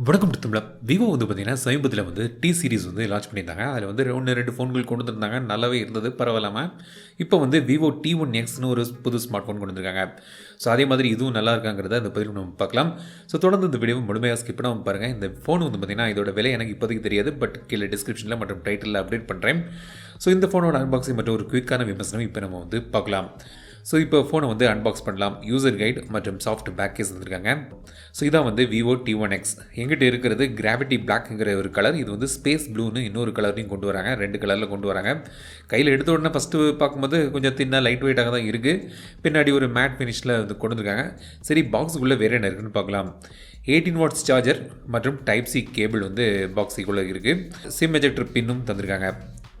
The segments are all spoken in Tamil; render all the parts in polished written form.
வணக்கம் தமிழா. விவோ வந்து பார்த்தீங்கன்னா சமீபத்தில் வந்து டி சீரிஸ் வந்து லான்ச் பண்ணியிருந்தாங்க. அதில் வந்து 1-2 ஃபோன்கள் கொண்டு வந்திருந்தாங்க. நல்லாவே இருந்தது, பரவாயில்லாமல். இப்போ வந்து விவோ T1xன்னு ஒரு புது ஸ்மார்ட் ஃபோன் கொண்டு வந்திருக்காங்க. ஸோ அதே மாதிரி இதுவும் நல்லா இருக்காங்கிறத அந்த பதிவு நம்ம பார்க்கலாம். ஸோ தொடர்ந்து இந்த வீடியோ முழுமையாக ஸ்கிப் பண்ணாமல் பாருங்கள். இந்த ஃபோன் வந்து பார்த்தீங்கன்னா இதோட விலை எனக்கு இப்போதைக்கு தெரியாது, பட் கீழே டிஸ்கிரிப்ஷனில் மற்றும் டைட்டிலில் அப்டேட் பண்ணுறேன். ஸோ இந்த ஃபோனோட அன்பாக்சிங் மற்றும் ஒரு குயிக்கான விமர்சனம் இப்போ நம்ம வந்து பார்க்கலாம். ஸோ இப்போ ஃபோனை வந்து அன்பாக்ஸ் பண்ணலாம். யூசர் கைடு மற்றும் சாஃப்ட் பேக் கேஸ் வந்துருக்காங்க. ஸோ இதான் வந்து விவோ T1x. எங்கிட்ட இருக்கிறது கிராவிட்டி பிளாக்ங்கிற ஒரு கலர். இது வந்து ஸ்பேஸ் ப்ளூன்னு இன்னொரு கலரையும் கொண்டு வராங்க. 2 கலரில் கொண்டு வராங்க. கையில் எடுத்த உடனே ஃபஸ்ட்டு பார்க்கும்போது கொஞ்சம் தின்னாக லைட் வெயிட்டாக தான் இருக்குது. பின்னாடி ஒரு மேட் ஃபினிஷில் வந்து கொண்டு வந்திருக்காங்க. சரி, பாக்ஸுக்குள்ளே வேறு என்ன இருக்குன்னு பார்க்கலாம். 18 வாட்ஸ் சார்ஜர் மற்றும் டைப் சி கேபிள் வந்து பாக்ஸுக்குள்ளே இருக்குது. சிம் எஜெக்டர் பின்னும் தந்திருக்காங்க.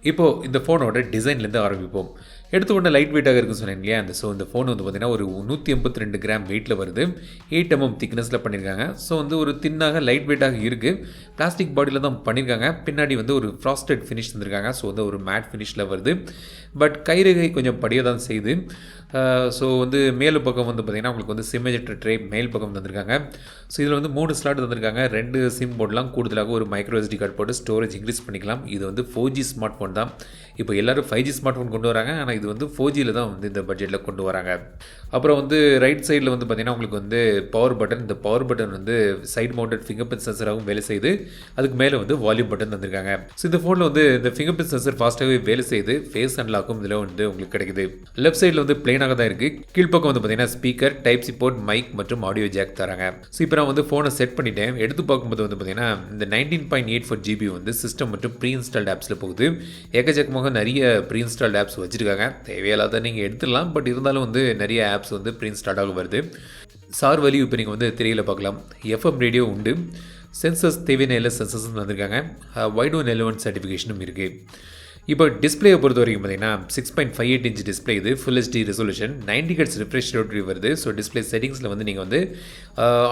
இப்போது இந்த ஃபோனோட டிசைன்லேருந்து ஆரம்பிப்போம். எடுத்துக்கொண்ட லைட் வெயிட்டாக இருக்குன்னு சொன்னேன் இல்லையா. இந்த ஃபோன் வந்து பார்த்திங்கன்னா ஒரு 182 கிராம் வெயிட்டில் வருது. 8 mm திக்னஸில் பண்ணியிருக்காங்க. ஸோ வந்து ஒரு தின்னாக லைட் வெயிட்டாக இருக்குது. பிளாஸ்டிக் பாடியில் தான் பண்ணியிருக்காங்க. பின்னாடி வந்து ஒரு ஃப்ராஸ்டட் ஃபினிஷ் தந்திருக்காங்க. ஸோ வந்து ஒரு மேட் ஃபினிஷில் வருது. பட் கைரேகை கொஞ்சம் படிய தான் செய்யுது. ஸோ வந்து மேல் பக்கம் வந்து பார்த்திங்கன்னா உங்களுக்கு வந்து சிம் எஜெக்டர் ட்ரே மேல் பக்கம் தந்திருக்காங்க. ஸோ இதில் வந்து 3 ஸ்லாட் தந்திருக்காங்க. 2 சிம் போடலாம். கூடுதலாக ஒரு மைக்ரோ SD கார்டு போட்டு ஸ்டோரேஜ் இன்க்ரீஸ் பண்ணிக்கலாம். இது வந்து 4G ஸ்மார்ட் ஃபோன் தான். இப்போ எல்லோரும் 5G ஸ்மார்ட் ஃபோன் கொண்டு வராங்க. ஆனால் இது வந்து 4Gயில் தான் வந்து இந்த பட்ஜெட்டில் கொண்டு வராங்க. அப்புறம் வந்து ரைட் சைடில் வந்து பார்த்திங்கன்னா உங்களுக்கு வந்து பவர் பட்டன். இந்த பவர் பட்டன் வந்து சைட் மவுண்டட் ஃபிங்கர் பிரிண்ட் சென்சராகவும் வேலை செய்யுது. அதுக்கு மேலே வந்து வால்யூம் பட்டன் தந்திருக்காங்க. ஸோ இந்த ஃபோனில் வந்து இந்த ஃபிங்கர் பிரிண்ட் சென்சர் ஃபாஸ்ட்டாகவே வேலை செய்யுது. ஃபேஸ் அன்லாக்கும் இதில் வந்து உங்களுக்கு கிடைக்குது. லெஃப்ட் சைடில் வந்து பிளெயினாக தான் இருக்குது. கீழ்ப்பக்கம் வந்து பார்த்தீங்கன்னா speaker, type C port, mic மற்றும் ஆடியோ ஜாக் தராங்க. ஸோ இப்போ நான் வந்து ஃபோனை செட் பண்ணிட்டேன். எடுத்து பார்க்கும்போது வந்து பார்த்தீங்கன்னா இந்த 19.84 GB வந்து சிஸ்டம் மற்றும் ப்ரீ இன்ஸ்டால்ட் ஆப்ஸில் போகுது. ஏகஜக்கமாக நிறைய ப்ரீ இன்ஸ்டால்ட் ஆப்ஸ் வச்சுருக்காங்க. தேவையில்லாத நீங்கள் எடுத்துடலாம், பட் இருந்தாலும் வந்து நிறைய ஆப்ஸ் வந்து ப்ரீ இன்ஸ்டால்டாக வருது. சார் வேல்யூ இப்போ நீங்கள் வந்து திரையில் பார்க்கலாம். FM ரேடியோ உண்டு. சென்சர்ஸ் தேவையான எல்லா சென்சர்ஸும் வந்திருக்காங்க. வைட் எலவன் சர்டிஃபிகேஷனும் இருக்குது. இப்போ டிஸ்பிளேயை பொறுத்த வரைக்கும் பார்த்தீங்கன்னா 6.58 inch டிஸ்பிளே. இது full HD resolution, 90 Hz refresh rate வருது. ஸோ டிஸ்பிளே செட்டிங்ஸில் வந்து நீங்கள் வந்து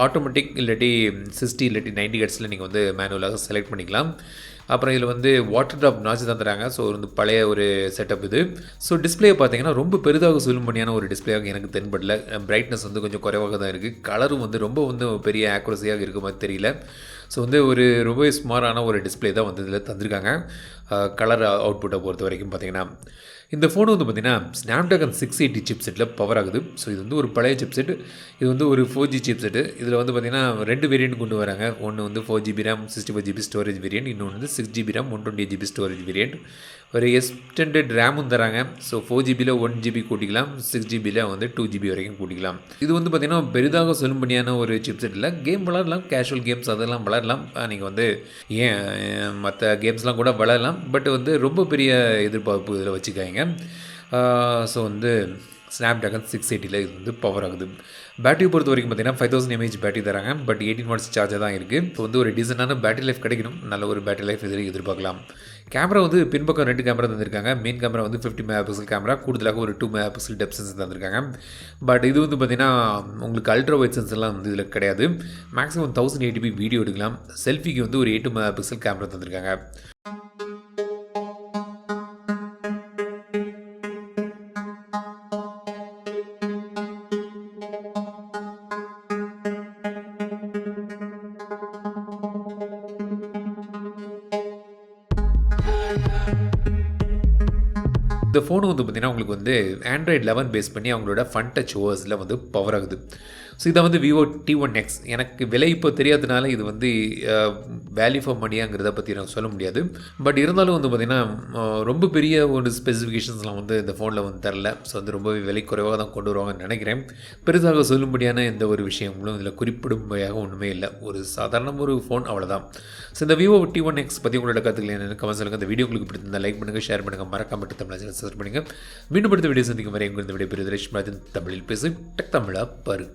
ஆட்டோமேட்டிக் இல்லாட்டி 60 இல்லாட்டி 90 Hzல நீங்கள் வந்து மேனுவலாக செலக்ட் பண்ணிக்கலாம். அப்புறம் இதில் வந்து வாட்டர் ட்ராப் நாச்சு தான் தராங்க. ஸோ வந்து பழைய ஒரு செட்டப் இது. ஸோ டிஸ்பிளே பார்த்தீங்கன்னா ரொம்ப பெரிதாக சொல்லும்படியான ஒரு டிஸ்பிளேயாக எனக்கு தென்படல. பிரைட்னஸ் வந்து கொஞ்சம் குறைவாக தான் இருக்குது. கலரும் வந்து ரொம்ப வந்து பெரிய ஆக்குரஸியாக இருக்க மாதிரி தெரியல. ஸோ வந்து ஒரு ரொம்ப ஸ்மாரான ஒரு டிஸ்பிளே தான் வந்து இதில் தந்திருக்காங்க. கலர் அவுட்புட்டை பொறுத்த வரைக்கும் பார்த்திங்கன்னா இந்த ஃபோன் வந்து பார்த்திங்கன்னா ஸ்னாப்ட்ராகன் 680 சிப் செட்டில் பவர் ஆகுது. ஸோ இது வந்து ஒரு பழைய சிப் செட். இது வந்து ஒரு 4G சிப் செட்டு. இதில் வந்து பார்த்திங்கன்னா 2 வேரியன்ட் கொண்டு வராங்க. ஒன்று வந்து 4GB RAM 64GB storage variant, இன்னொன்று வந்து 6GB RAM 128GB storage variant. ஒரு எக்ஸ்டெண்டட் ரேமும் தராங்க. ஸோ 4GBயில் 1GB கூட்டிக்கலாம், 6GBயில் வந்து 2GB வரைக்கும் கூட்டிக்கலாம். இது வந்து பார்த்திங்கன்னா பெரிதாக சொல்லும்படியான ஒரு சிப் செட் இல்லை. கேம் விளாடலாம், கேஷுவல் கேம்ஸ் அதெல்லாம் விளாடலாம். நீங்கள் வந்து ஏன் மற்ற கேம்ஸ்லாம் கூட விளாடலாம். பட் வந்து ரொம்ப பெரிய எதிர்பார்ப்பு இதில் வச்சுக்காங்க. ஸோ வந்து ஸ்னாப்ட்ராகன் 680 இது வந்து பவர் ஆகுது. பேட்டரி பொறுத்த வரைக்கும் பார்த்தீங்கன்னா 5000 mAh பேட்டரி தராங்க. பட் 18 வாட்ஸ் சார்ஜர் தான் இருக்குது. இப்போ வந்து ஒரு டீசெண்டான பேட்டரி லைஃப் கிடைக்கணும். நல்ல ஒரு பேட்டரி லைஃப் இதில் எதிர்பார்க்கலாம். கேமரா வந்து பின்பக்கம் 2 கேமரா தந்திருக்காங்க. மெயின் கேமரா வந்து 50 MP கேமரா, கூடுதலாக ஒரு 2 MP டெப்த் சென்சர் தந்திருக்காங்க. பட் இது வந்து பார்த்திங்கன்னா உங்களுக்கு அல்ட்ரா வைட் சென்சர்லாம் வந்து இதில் கிடையாது. மேக்ஸிமம் 1080p வீடியோ எடுக்கலாம். செல்ஃபிக்கு வந்து ஒரு 8 MP கேமரா தந்திருக்காங்க. இந்த ஃபோன் வந்து பார்த்திங்கன்னா உங்களுக்கு வந்து ஆண்ட்ராய்டு 11 பேஸ் பண்ணி அவங்களோட ஃபன் டச் ஓஎஸில் வந்து பவர் ஆகுது. ஸோ இதை வந்து விவோ T1x. எனக்கு விலை இப்போ தெரியாததுனால இது வந்து வேல்யூ ஃபார் மணியாங்கிறத பற்றி நான் சொல்ல முடியாது. பட் இருந்தாலும் வந்து பார்த்திங்கன்னா ரொம்ப பெரிய ஒரு ஸ்பெசிஃபிகேஷன்ஸ்லாம் வந்து இந்த ஃபோனில் வந்து தரல. ஸோ வந்து ரொம்பவே விலை குறைவாக தான் கொண்டு வருவாங்கன்னு நினைக்கிறேன். பெரிதாக சொல்லும்படியான எந்த ஒரு விஷயங்களும் இதில் குறிப்பிடும்படியாக ஒன்றுமே இல்லை. ஒரு சாதாரண ஒரு ஃபோன், அவ்வளோதான். ஸோ இந்த விவோ T1x பற்றி உங்களோட கருத்துக்கள் என்னென்னு கமெண்ட் சொல்லுங்கள். இந்த வீடியோ உங்களுக்கு பிடிச்சிருந்தால் லைக் பண்ணுங்கள், ஷேர் பண்ணுங்கள், மறக்காம தமிழ் சப்ஸ்கிரைப் பண்ணுங்கள். மீண்டும் அடுத்த வீடியோ சந்திக்கும் வரை உங்கள் இந்த வீடியோ பெரிய தமிழில் பேசி டெக் தமிழா பாரு.